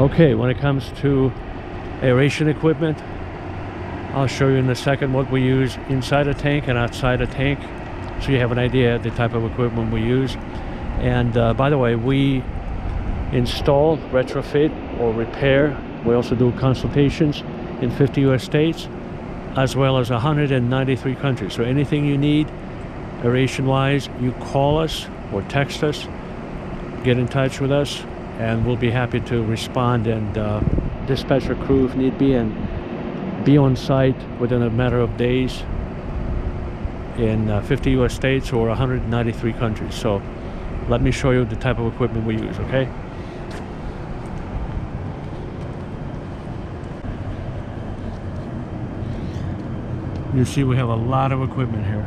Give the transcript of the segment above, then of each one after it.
Okay, when it comes to aeration equipment, I'll show you in a second what we use inside a tank and outside a tank, so you have an idea of the type of equipment we use. And by the way, we install, retrofit, or repair. We also do consultations in 50 US states, as well as 193 countries. So anything you need aeration-wise, you call us or text us, get in touch with us, and we'll be happy to respond and dispatch a crew if need be, and be on site within a matter of days in 50 US states or 193 countries. So let me show you the type of equipment we use, okay? You see we have a lot of equipment here.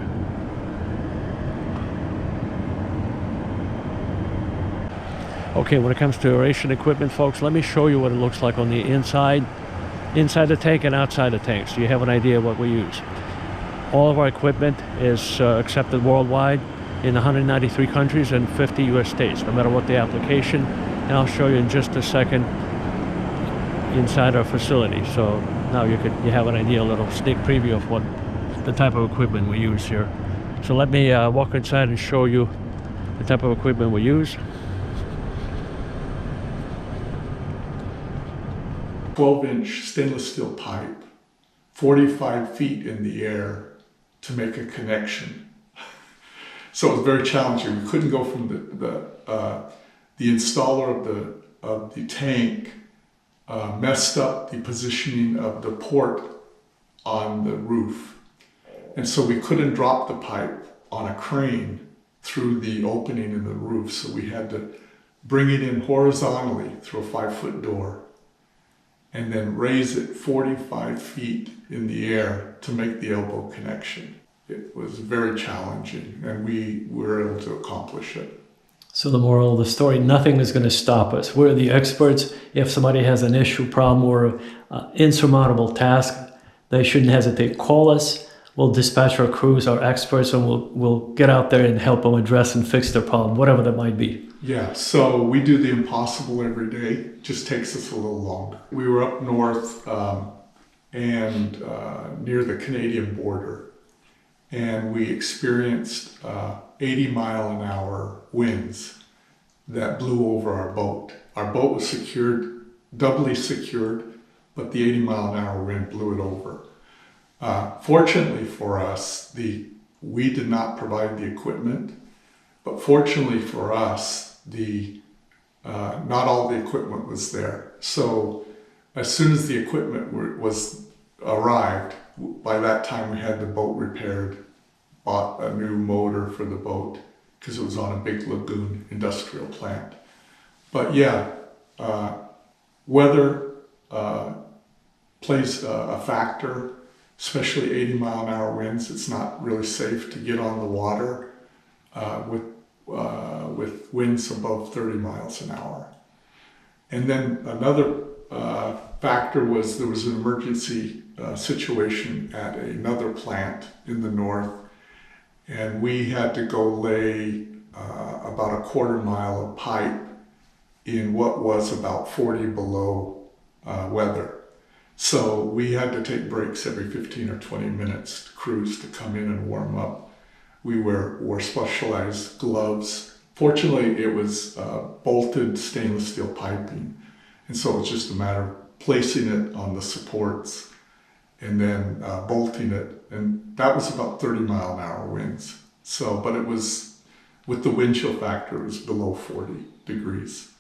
Okay, when it comes to aeration equipment, folks, let me show you what it looks like on the inside the tank and outside the tank, so you have an idea of what we use. All of our equipment is accepted worldwide in 193 countries and 50 US states, no matter what the application. And I'll show you in just a second inside our facility. So now you have an idea, a little sneak preview of what the type of equipment we use here. So let me walk inside and show you the type of equipment we use. 12-inch stainless steel pipe, 45 feet in the air to make a connection. So it was very challenging. We couldn't go from the installer of the tank messed up the positioning of the port on the roof. And so we couldn't drop the pipe on a crane through the opening in the roof. So we had to bring it in horizontally through a 5-foot door and then raise it 45 feet in the air to make the elbow connection. It was very challenging, and we were able to accomplish it. So the moral of the story, nothing is going to stop us. We're the experts. If somebody has an issue, problem, or insurmountable task, they shouldn't hesitate. Call us. We'll dispatch our crews, our experts, and we'll get out there and help them address and fix their problem, whatever that might be. Yeah, so we do the impossible every day. It just takes us a little longer. We were up north and near the Canadian border, and we experienced 80-mile-an-hour winds that blew over our boat. Our boat was secured, doubly secured, but the 80-mile-an-hour wind blew it over. Fortunately for us, we did not provide the equipment, but fortunately for us, not all the equipment was there. So as soon as the equipment arrived, by that time we had the boat repaired, bought a new motor for the boat because it was on a big lagoon industrial plant. But yeah, weather plays a factor, especially 80-mile-an-hour winds. It's not really safe to get on the water with winds above 30 miles an hour. And then another factor was there was an emergency situation at another plant in the north, and we had to go lay about a quarter mile of pipe in what was about 40 below weather. So we had to take breaks every 15 or 20 minutes, crews to come in and warm up. We wore specialized gloves. Fortunately, it was bolted stainless steel piping, and so it was just a matter of placing it on the supports and then bolting it, and that was about 30-mile-an-hour winds. So, but it was, with the wind chill factor, it was below 40 degrees.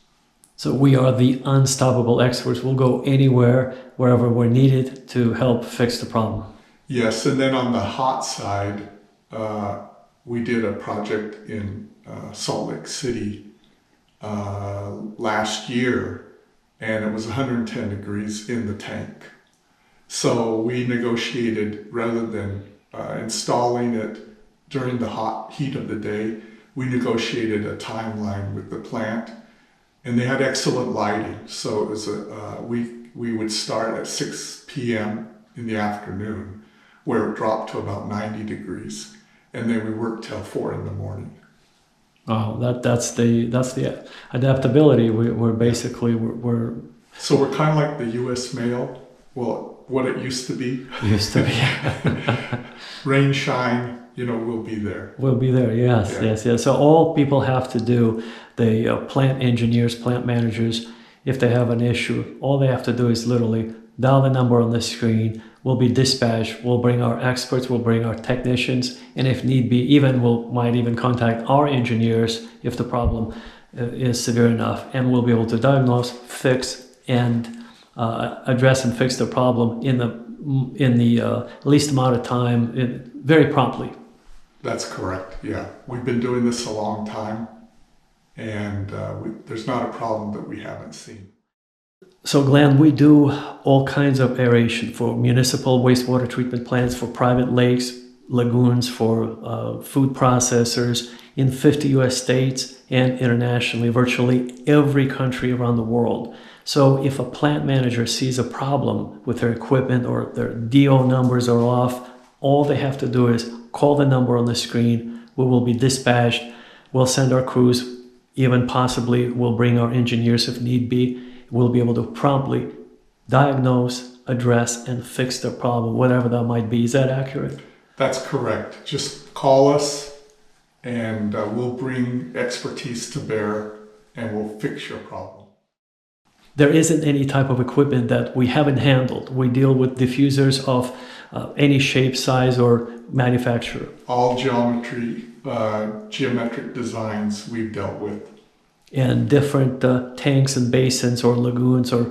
So we are the unstoppable experts. We'll go anywhere, wherever we're needed to help fix the problem. Yes, and then on the hot side, we did a project in Salt Lake City last year, and it was 110 degrees in the tank. So we negotiated, rather than installing it during the hot heat of the day, we negotiated a timeline with the plant, and they had excellent lighting. So it was we would start at 6 p.m. in the afternoon, where it dropped to about 90 degrees. And then we worked till 4 in the morning. Oh, that's the adaptability. We're basically So we're kind of like the U.S. mail. Well, what it used to be. Used to be. Rain, shine, we'll be there. We'll be there, yes, Yeah. yes. So all people have to do, the plant engineers, plant managers, if they have an issue, all they have to do is literally dial the number on the screen. We'll be dispatched. We'll bring our experts. We'll bring our technicians, and if need be, might even contact our engineers if the problem is severe enough, and we'll be able to diagnose, fix, and address and fix the problem in the least amount of time, very promptly. That's correct. Yeah, we've been doing this a long time, and there's not a problem that we haven't seen. So Glenn, we do all kinds of aeration for municipal wastewater treatment plants, for private lakes, lagoons, for food processors in 50 US states and internationally, virtually every country around the world. So if a plant manager sees a problem with their equipment or their DO numbers are off, all they have to do is call the number on the screen. We will be dispatched. We'll send our crews, even possibly we'll bring our engineers if need be. We'll be able to promptly diagnose, address, and fix the problem, whatever that might be. Is that accurate? That's correct. Just call us and we'll bring expertise to bear and we'll fix your problem. There isn't any type of equipment that we haven't handled. We deal with diffusers of any shape, size, or manufacturer. All geometric designs we've dealt with. And different tanks and basins or lagoons, or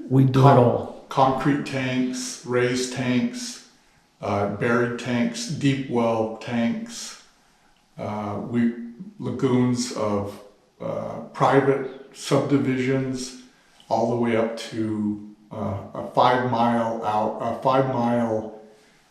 we do it all. Concrete tanks, raised tanks, buried tanks, deep well tanks, lagoons of private subdivisions, all the way up to a 5 mile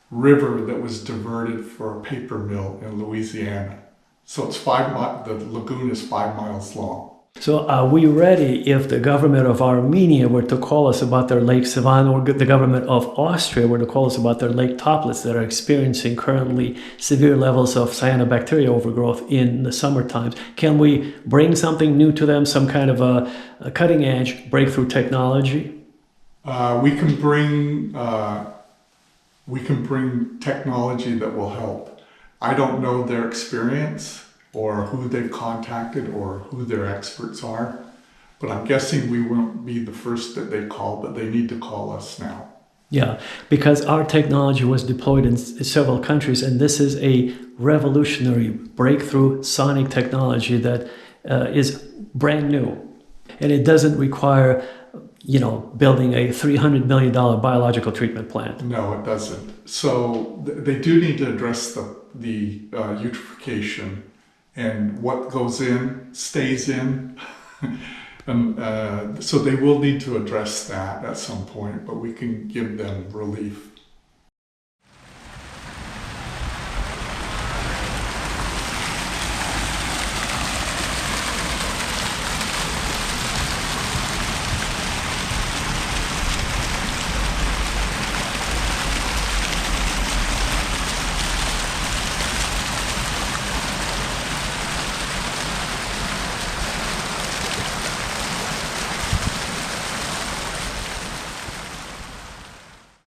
river that was diverted for a paper mill in Louisiana. So it's the lagoon is 5 miles long. So are we ready if the government of Armenia were to call us about their Lake Sevan, or the government of Austria were to call us about their Lake Toplitz that are experiencing currently severe levels of cyanobacteria overgrowth in the summer times? Can we bring something new to them, some kind of a cutting edge breakthrough technology? We can bring technology that will help. I don't know their experience or who they've contacted or who their experts are, but I'm guessing we won't be the first that they call, but they need to call us now. Yeah, because our technology was deployed in several countries, and this is a revolutionary breakthrough sonic technology that is brand new. And it doesn't require, building a $300 million biological treatment plant. No, it doesn't. So they do need to address the eutrophication, and what goes in stays in. And so they will need to address that at some point, but we can give them relief.